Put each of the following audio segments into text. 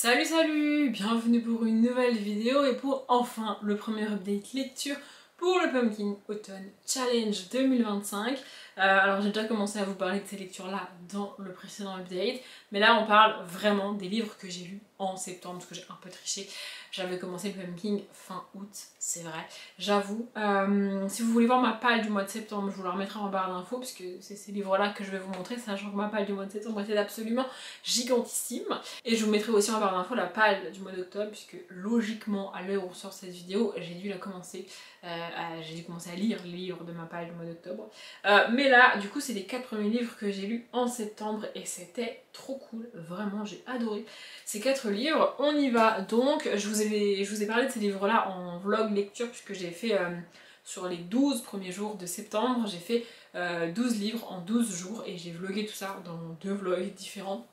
Salut salut, bienvenue pour une nouvelle vidéo et pour enfin le premier update lecture pour le Pumpkin Autumn Challenge 2025. Alors j'ai déjà commencé à vous parler de ces lectures là dans le précédent update, mais là on parle vraiment des livres que j'ai lus en septembre parce que j'ai un peu triché. J'avais commencé le Pumpkin fin août, c'est vrai, j'avoue. Si vous voulez voir ma palle du mois de septembre, je vous la remettrai en barre d'infos parce que c'est ces livres là que je vais vous montrer, sachant que ma palle du mois de septembre était absolument gigantissime. Et je vous mettrai aussi en barre d'infos la palle du mois d'octobre, puisque logiquement, à l'heure où on sort cette vidéo, j'ai dû commencer à lire les livres de ma palle du mois d'octobre. Mais là, du coup, c'est les 4 premiers livres que j'ai lus en septembre et c'était trop cool, vraiment, j'ai adoré ces 4 livres. On y va donc, je vous ai parlé de ces livres-là en vlog lecture, puisque j'ai fait sur les 12 premiers jours de septembre, j'ai fait 12 livres en 12 jours et j'ai vlogué tout ça dans 2 vlogs différents.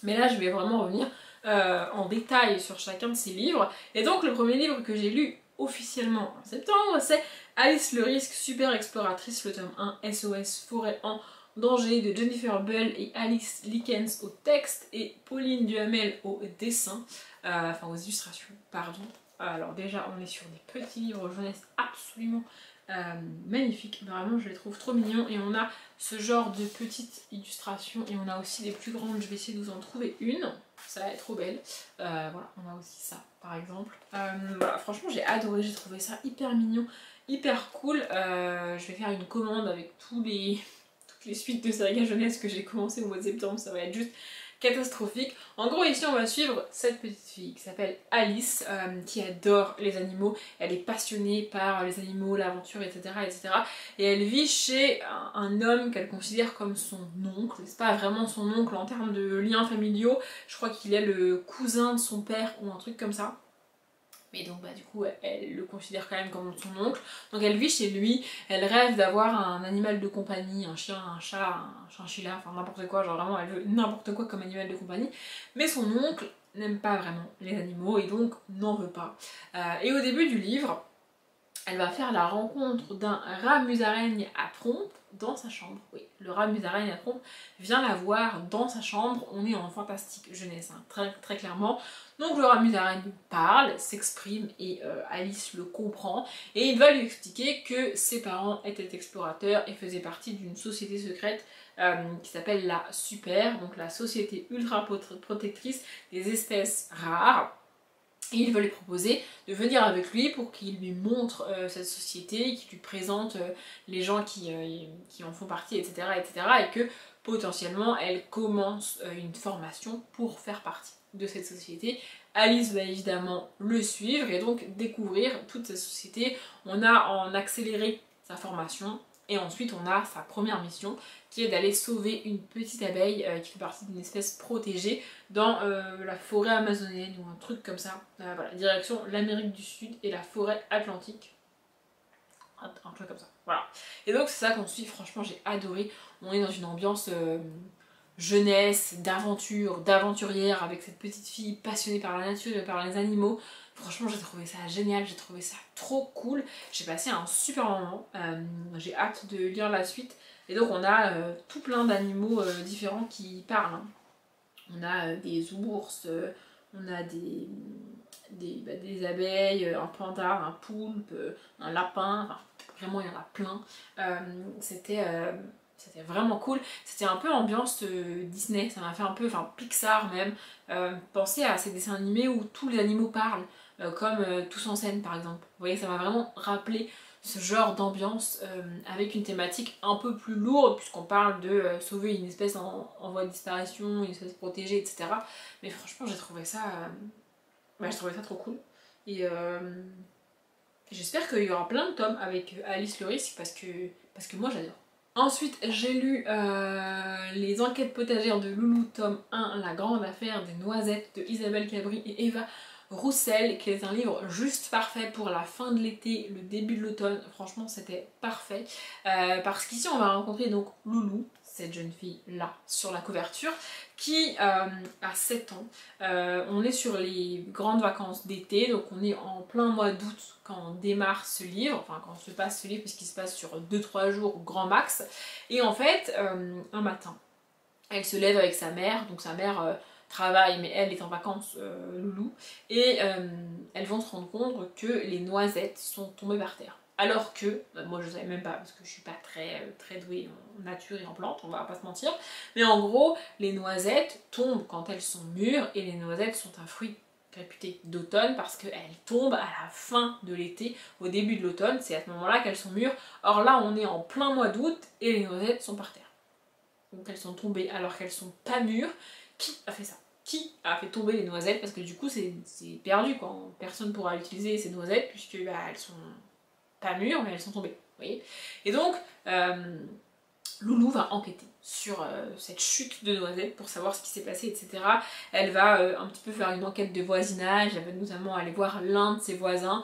Mais là je vais vraiment revenir en détail sur chacun de ces livres. Et donc le premier livre que j'ai lu officiellement en septembre, c'est Alice le Risque, super exploratrice, le tome 1, SOS Forêt en danger, de Jennifer Bull et Alice Likens au texte et Pauline Duhamel au dessin, enfin aux illustrations, pardon. Alors déjà on est sur des petits livres jeunesse absolument magnifiques, vraiment je les trouve trop mignons et on a ce genre de petites illustrations et on a aussi des plus grandes, je vais essayer de vous en trouver une, ça va être trop belle, voilà on a aussi ça par exemple, voilà franchement j'ai adoré, j'ai trouvé ça hyper mignon, hyper cool, je vais faire une commande avec toutes les suites de saga jeunesse que j'ai commencé au mois de septembre, ça va être juste catastrophique. En gros ici on va suivre cette petite fille qui s'appelle Alice, qui adore les animaux, elle est passionnée par les animaux, l'aventure, etc., etc. Et elle vit chez un homme qu'elle considère comme son oncle, c'est pas vraiment son oncle en termes de liens familiaux, je crois qu'il est le cousin de son père ou un truc comme ça. Mais donc du coup elle le considère quand même comme son oncle. Donc elle vit chez lui, elle rêve d'avoir un animal de compagnie, un chien, un chat, un chinchilla, enfin n'importe quoi, genre vraiment elle veut n'importe quoi comme animal de compagnie. Mais son oncle n'aime pas vraiment les animaux et donc n'en veut pas. Et au début du livre, elle va faire la rencontre d'un rat musaraigne à trompe dans sa chambre. Oui, le rat musaraigne à trompe vient la voir dans sa chambre. On est en fantastique jeunesse, hein, très, très clairement. Donc le rat musaraigne parle, s'exprime et Alice le comprend. Et il va lui expliquer que ses parents étaient explorateurs et faisaient partie d'une société secrète qui s'appelle la Super, donc la Société Ultra Protectrice des Espèces Rares. Et il va lui proposer de venir avec lui pour qu'il lui montre cette société, qu'il lui présente les gens qui en font partie, etc., etc. Et que potentiellement elle commence une formation pour faire partie de cette société. Alice va évidemment le suivre et donc découvrir toute cette société. On a en accéléré sa formation. Et ensuite on a sa première mission qui est d'aller sauver une petite abeille qui fait partie d'une espèce protégée dans la forêt amazonienne ou un truc comme ça. Voilà, direction l'Amérique du Sud et la forêt atlantique. Un truc comme ça, voilà. Et donc c'est ça qu'on suit, franchement j'ai adoré. On est dans une ambiance jeunesse, d'aventure, d'aventurière avec cette petite fille passionnée par la nature et par les animaux. Franchement j'ai trouvé ça génial, j'ai trouvé ça trop cool, j'ai passé un super moment, j'ai hâte de lire la suite. Et donc on a tout plein d'animaux différents qui parlent, hein. On a des ours, on a des abeilles, un panda, un poulpe, un lapin, enfin vraiment il y en a plein. C'était vraiment cool, c'était un peu ambiance Disney, ça m'a fait un peu, enfin Pixar même, penser à ces dessins animés où tous les animaux parlent, comme Tous en scène par exemple. Vous voyez, ça m'a vraiment rappelé ce genre d'ambiance avec une thématique un peu plus lourde puisqu'on parle de sauver une espèce en voie de disparition, une espèce protégée, etc. Mais franchement j'ai trouvé ça trop cool. Et j'espère qu'il y aura plein de tomes avec Alice le Risque parce que moi j'adore. Ensuite j'ai lu Les enquêtes potagères de Loulou tome 1, La grande affaire des noisettes de Isabelle Cabri et Eva Roussel, qui est un livre juste parfait pour la fin de l'été, le début de l'automne. Franchement c'était parfait parce qu'ici on va rencontrer donc Loulou, cette jeune fille là sur la couverture, qui a 7 ans. On est sur les grandes vacances d'été, donc on est en plein mois d'août quand on démarre ce livre, enfin quand on se passe ce livre puisqu'il se passe sur 2-3 jours grand max. Et en fait un matin elle se lève avec sa mère, donc sa mère travaille, mais elle est en vacances, Loulou, et elles vont se rendre compte que les noisettes sont tombées par terre. Alors que, moi je savais même pas parce que je suis pas très douée en nature et en plantes, on va pas se mentir, mais en gros, les noisettes tombent quand elles sont mûres et les noisettes sont un fruit réputé d'automne parce qu'elles tombent à la fin de l'été, au début de l'automne, c'est à ce moment-là qu'elles sont mûres. Or là, on est en plein mois d'août et les noisettes sont par terre. Donc elles sont tombées alors qu'elles sont pas mûres. Qui a fait ça? Qui a fait tomber les noisettes? Parce que du coup, c'est perdu quoi. Personne ne pourra utiliser ces noisettes puisque elles sont pas mûres, mais elles sont tombées. Vous voyez? Et donc, Loulou va enquêter sur cette chute de noisettes pour savoir ce qui s'est passé, etc. Elle va un petit peu faire une enquête de voisinage, elle va notamment aller voir l'un de ses voisins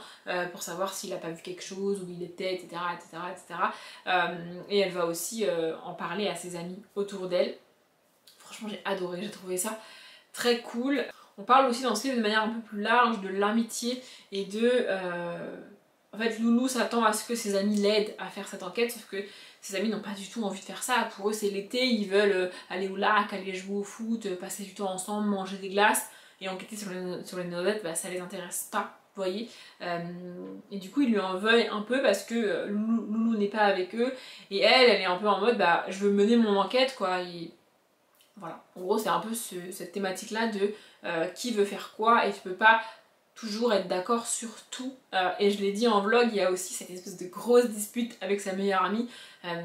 pour savoir s'il n'a pas vu quelque chose, où il était, etc. etc., etc. Et elle va aussi en parler à ses amis autour d'elle. Franchement, j'ai adoré, j'ai trouvé ça très cool. On parle aussi dans ce livre de manière un peu plus large de l'amitié et de... En fait, Loulou s'attend à ce que ses amis l'aident à faire cette enquête, sauf que ses amis n'ont pas du tout envie de faire ça. Pour eux, c'est l'été, ils veulent aller au lac, aller jouer au foot, passer du temps ensemble, manger des glaces, et enquêter sur les noisettes, bah, ça les intéresse pas, vous voyez. Et du coup, ils lui en veulent un peu parce que Loulou n'est pas avec eux, et elle est un peu en mode, bah, je veux mener mon enquête, quoi. Et voilà, en gros, c'est un peu cette thématique-là de qui veut faire quoi, et tu peux pas toujours être d'accord sur tout. Et je l'ai dit en vlog, il y a aussi cette espèce de grosse dispute avec sa meilleure amie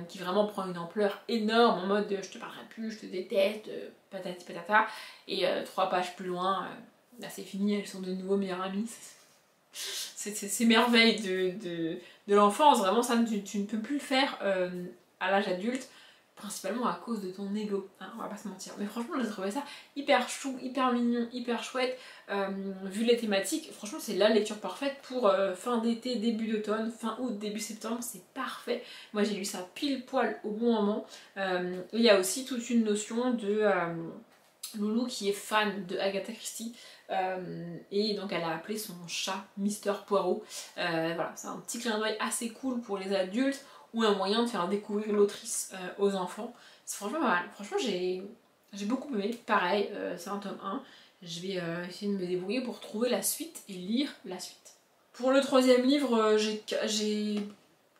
qui vraiment prend une ampleur énorme en mode je te parlerai plus, je te déteste, patati patata. Et 3 pages plus loin, là c'est fini, elles sont de nouveau meilleures amies. C'est ces merveilles de l'enfance, vraiment ça tu ne peux plus le faire à l'âge adulte. Principalement à cause de ton ego, hein, on va pas se mentir. Mais franchement, j'ai trouvé ça hyper chou, hyper mignon, hyper chouette. Vu les thématiques, franchement, c'est la lecture parfaite pour fin d'été, début d'automne, fin août, début septembre, c'est parfait. Moi, j'ai lu ça pile poil au bon moment. Il y a aussi toute une notion de Loulou qui est fan de Agatha Christie. Et donc elle a appelé son chat Mister Poirot. Voilà, c'est un petit clin d'œil assez cool pour les adultes ou un moyen de faire découvrir l'autrice aux enfants. C'est franchement pas mal. Franchement, j'ai beaucoup aimé. Pareil, c'est un tome 1. Je vais essayer de me débrouiller pour trouver la suite et lire la suite. Pour le 3e livre, j'ai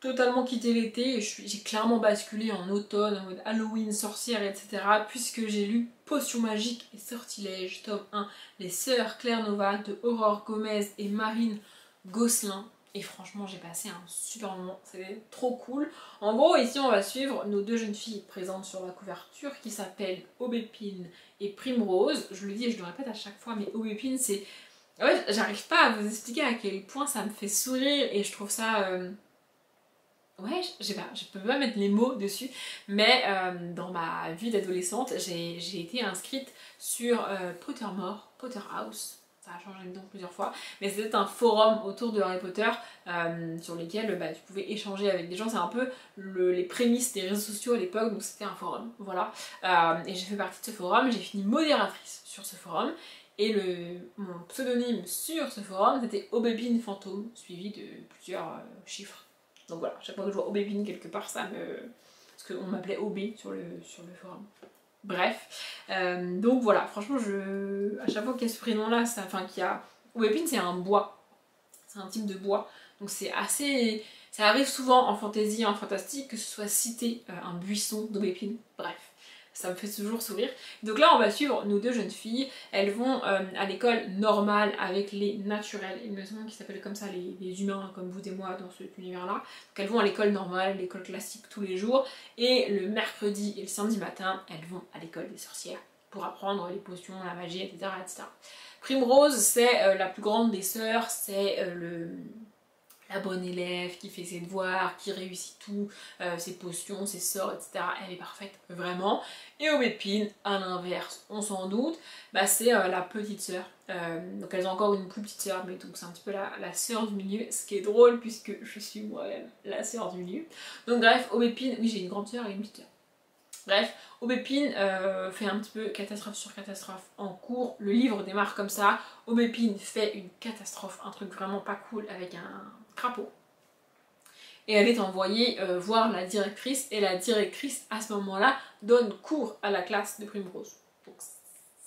totalement quitté l'été et j'ai clairement basculé en automne, en mode Halloween, sorcière, etc. puisque j'ai lu Potions magiques et sortilèges, tome 1, Les sœurs Claire Nova de Aurore Gomez et Marine Gosselin. Et franchement, j'ai passé un super moment, c'était trop cool. En gros, ici, on va suivre nos 2 jeunes filles présentes sur la couverture qui s'appellent Aubépine et Primrose. Je le dis et je le répète à chaque fois, mais Aubépine, c'est... En fait, j'arrive pas à vous expliquer à quel point ça me fait sourire et je trouve ça... Ouais, je sais pas, je peux pas mettre les mots dessus, mais dans ma vie d'adolescente, j'ai été inscrite sur Pottermore, Potterhouse. Ça a changé de nom plusieurs fois, mais c'était un forum autour de Harry Potter sur lesquels tu pouvais échanger avec des gens. C'est un peu les prémices des réseaux sociaux à l'époque, donc c'était un forum, voilà. Et j'ai fait partie de ce forum, j'ai fini modératrice sur ce forum, et mon pseudonyme sur ce forum c'était Aubépine Fantôme, suivi de plusieurs chiffres. Donc voilà, chaque fois que je vois Aubépine quelque part, ça me... Parce qu'on m'appelait Aubé sur le forum. Bref, donc voilà, franchement, à chaque fois qu'il y a ce prénom-là, enfin qu'il y a... Aubépine, c'est un bois. C'est un type de bois. Donc c'est assez... Ça arrive souvent en fantasy, en fantastique, que ce soit cité un buisson d'Aubépine. Bref, ça me fait toujours sourire. Donc là, on va suivre nos 2 jeunes filles. Elles vont à l'école normale avec les naturels. Il me semble qu'ils s'appellent comme ça les humains, comme vous et moi, dans cet univers-là. Donc elles vont à l'école normale, l'école classique tous les jours. Et le mercredi et le samedi matin, elles vont à l'école des sorcières pour apprendre les potions, la magie, etc. etc. Primrose, c'est la plus grande des sœurs, c'est la bonne élève qui fait ses devoirs, qui réussit tout, ses potions, ses sorts, etc. Elle est parfaite, vraiment. Et Aubépine, à l'inverse, on s'en doute, c'est la petite sœur. Donc elles ont encore une plus petite sœur, mais donc c'est un petit peu la sœur du milieu, ce qui est drôle puisque je suis moi-même la sœur du milieu. Donc bref, Aubépine, oui j'ai une grande sœur et une petite sœur. Bref, Aubépine fait un petit peu catastrophe sur catastrophe en cours, le livre démarre comme ça, Aubépine fait une catastrophe, un truc vraiment pas cool avec un crapaud. Et elle est envoyée voir la directrice, et la directrice à ce moment-là donne cours à la classe de Primrose. Donc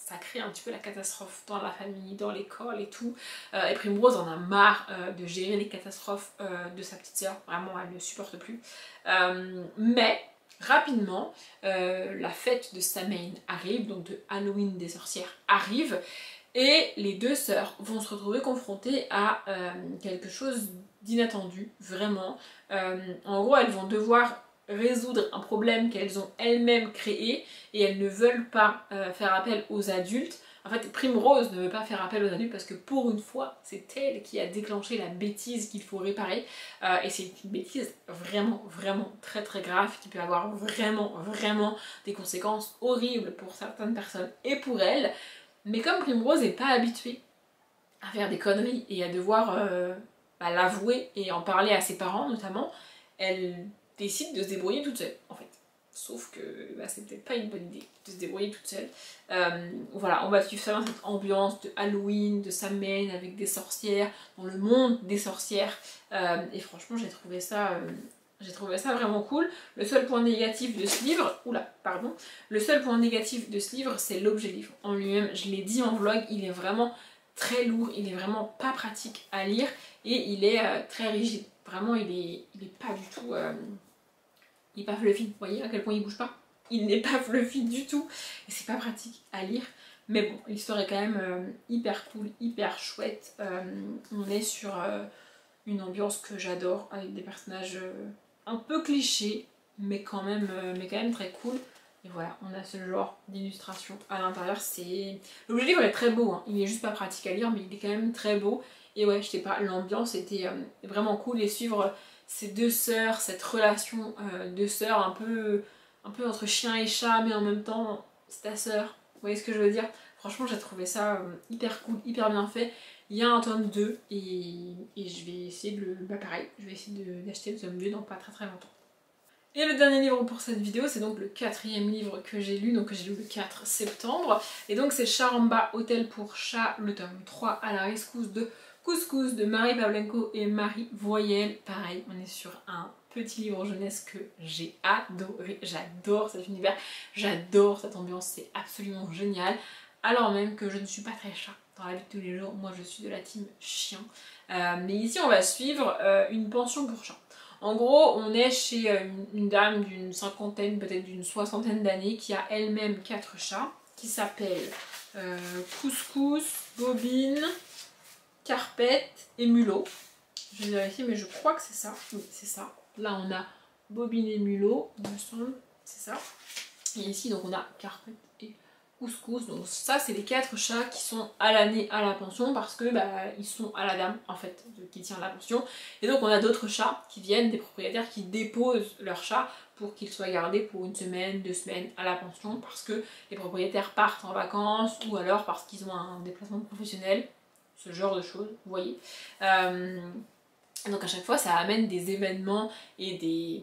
ça crée un petit peu la catastrophe dans la famille, dans l'école et tout. Et Primrose en a marre de gérer les catastrophes de sa petite sœur, vraiment elle ne supporte plus. Mais rapidement, la fête de Samhain arrive, donc de Halloween des sorcières arrive, et les deux sœurs vont se retrouver confrontées à quelque chose d'inattendu, vraiment. En gros, elles vont devoir résoudre un problème qu'elles ont elles-mêmes créé et elles ne veulent pas faire appel aux adultes. En fait, Primrose ne veut pas faire appel aux adultes parce que pour une fois, c'est elle qui a déclenché la bêtise qu'il faut réparer. Et c'est une bêtise vraiment, vraiment très très grave qui peut avoir vraiment, vraiment des conséquences horribles pour certaines personnes et pour elle. Mais comme Primrose n'est pas habituée à faire des conneries et à devoir l'avouer et en parler à ses parents notamment, elle décide de se débrouiller toute seule en fait. Sauf que c'est peut-être pas une bonne idée de se débrouiller toute seule. Voilà, on va suivre ça dans cette ambiance de Halloween, de Samhain avec des sorcières, dans le monde des sorcières. Et franchement, j'ai trouvé ça vraiment cool. Le seul point négatif de ce livre, le seul point négatif de ce livre, c'est l'objet livre en lui-même. Je l'ai dit en vlog, il est vraiment très lourd, il est vraiment pas pratique à lire et il est très rigide. Vraiment, il est pas du tout. Il est pas fluffy. Vous voyez à quel point il bouge pas? Il n'est pas fluffy du tout et c'est pas pratique à lire. Mais bon, l'histoire est quand même hyper cool, hyper chouette. On est sur une ambiance que j'adore avec des personnages un peu clichés, mais quand même très cool. Et voilà, on a ce genre d'illustration à l'intérieur. L'objet livre est très beau, hein. Il est juste pas pratique à lire, mais il est quand même très beau. Et ouais, je sais pas, l'ambiance était vraiment cool. Et suivre ces deux sœurs, cette relation de sœurs un peu entre chien et chat, mais en même temps, c'est ta sœur. Vous voyez ce que je veux dire? Franchement, j'ai trouvé ça hyper cool, hyper bien fait. Il y a un tome 2 et je vais essayer de je vais essayer d'acheter le tome 2 dans pas très très longtemps. Et le dernier livre pour cette vidéo, c'est donc le 4e livre que j'ai lu, donc que j'ai lu le 4 septembre. Et donc c'est Charamba, Hôtel pour chat, le tome 3 à la rescousse de Couscous de Marie Pavlenko et Marie Voyelle. Pareil, on est sur un petit livre jeunesse que j'ai adoré. J'adore cet univers, j'adore cette ambiance, c'est absolument génial. Alors même que je ne suis pas très chat dans la vie de tous les jours, moi je suis de la team chien. Mais ici on va suivre une pension pour chats. En gros, on est chez une dame d'une cinquantaine, peut-être d'une soixantaine d'années, qui a elle-même 4 chats, qui s'appellent Couscous, Bobine, Carpette et Mulot. Je vais vérifier, mais je crois que c'est ça. Oui, c'est ça. Là, on a Bobine et Mulot, il me semble, c'est ça. Et ici, donc, on a Carpette et Couscous. Donc ça, c'est les 4 chats qui sont à l'année à la pension parce que ils sont à la dame en fait qui tient la pension. Et donc on a d'autres chats qui viennent, des propriétaires qui déposent leurs chats pour qu'ils soient gardés pour 1 semaine, 2 semaines à la pension parce que les propriétaires partent en vacances ou alors parce qu'ils ont un déplacement professionnel, ce genre de choses, vous voyez. Donc à chaque fois ça amène des événements et des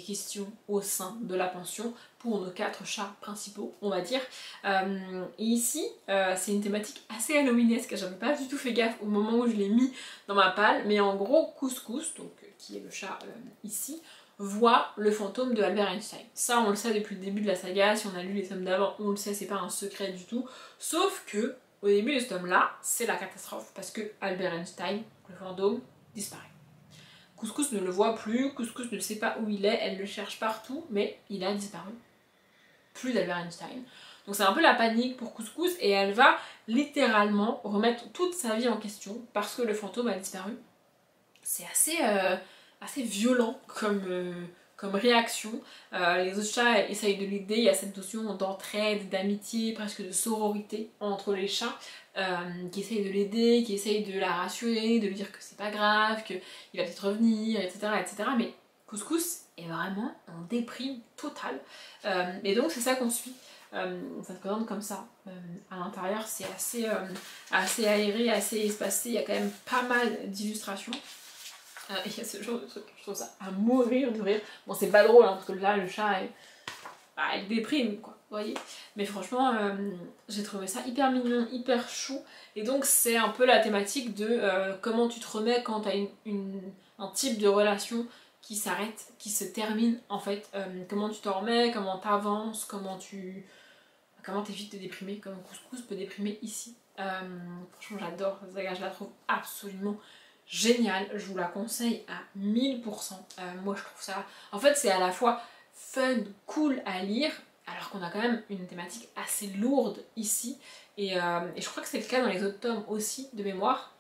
questions au sein de la pension pour nos 4 chats principaux, on va dire. Et ici, c'est une thématique assez halloweenesque, j'avais pas du tout fait gaffe au moment où je l'ai mis dans ma palle, mais en gros, Couscous, donc, qui est le chat ici, voit le fantôme de Albert Einstein. Ça, on le sait depuis le début de la saga, si on a lu les tomes d'avant, on le sait, c'est pas un secret du tout, sauf que, au début de ce tome-là, c'est la catastrophe, parce que Albert Einstein, le fantôme, disparaît. Couscous ne le voit plus, Couscous ne sait pas où il est, elle le cherche partout, mais il a disparu. Plus d'Albert Einstein. Donc c'est un peu la panique pour Couscous et elle va littéralement remettre toute sa vie en question parce que le fantôme a disparu. C'est assez violent comme réaction. Les autres chats essayent de l'aider, il y a cette notion d'entraide, d'amitié, presque de sororité entre les chats qui essayent de l'aider, qui essayent de la rassurer, de lui dire que c'est pas grave, qu'il va peut-être revenir, etc., etc. Mais Couscous est vraiment en déprime totale. Et donc c'est ça qu'on suit. Ça se présente comme ça. À l'intérieur c'est assez aéré, assez espacé, il y a quand même pas mal d'illustrations. Il y a ce genre de truc, je trouve ça à mourir de rire. Bon c'est pas drôle hein, parce que là le chat elle déprime quoi, vous voyez. Mais franchement j'ai trouvé ça hyper mignon, hyper chou. Et donc c'est un peu la thématique de comment tu te remets quand t'as un type de relation qui s'arrête, qui se termine en fait. Comment tu t'en remets, comment t'avances, comment tu comment t'évites de déprimer, comme Couscous peut déprimer ici. Franchement j'adore cette saga, je la trouve absolument géniale, je vous la conseille à 1000%. Moi je trouve ça, en fait c'est à la fois fun, cool à lire, alors qu'on a quand même une thématique assez lourde ici, et je crois que c'est le cas dans les autres tomes aussi de mémoire,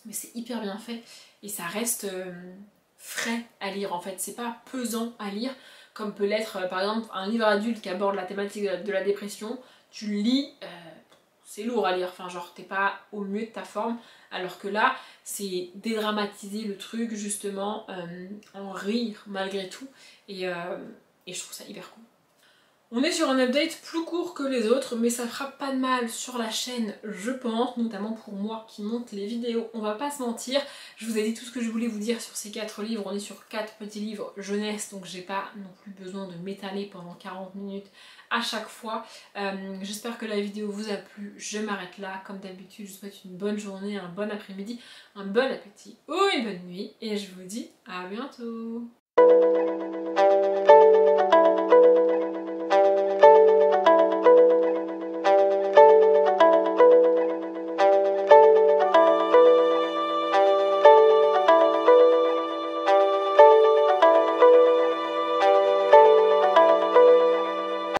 mais c'est hyper bien fait, et ça reste frais à lire en fait, c'est pas pesant à lire, comme peut l'être par exemple un livre adulte qui aborde la thématique de la dépression, tu le lis, c'est lourd à lire, enfin genre t'es pas au mieux de ta forme, alors que là c'est dédramatiser le truc justement, en rire malgré tout, et je trouve ça hyper cool. On est sur un update plus court que les autres, mais ça fera pas de mal sur la chaîne, je pense, notamment pour moi qui monte les vidéos, on va pas se mentir. Je vous ai dit tout ce que je voulais vous dire sur ces 4 livres, on est sur 4 petits livres jeunesse, donc j'ai pas non plus besoin de m'étaler pendant 40 minutes à chaque fois. J'espère que la vidéo vous a plu, je m'arrête là, comme d'habitude je vous souhaite une bonne journée, un bon après-midi, un bon appétit ou une bonne nuit, et je vous dis à bientôt.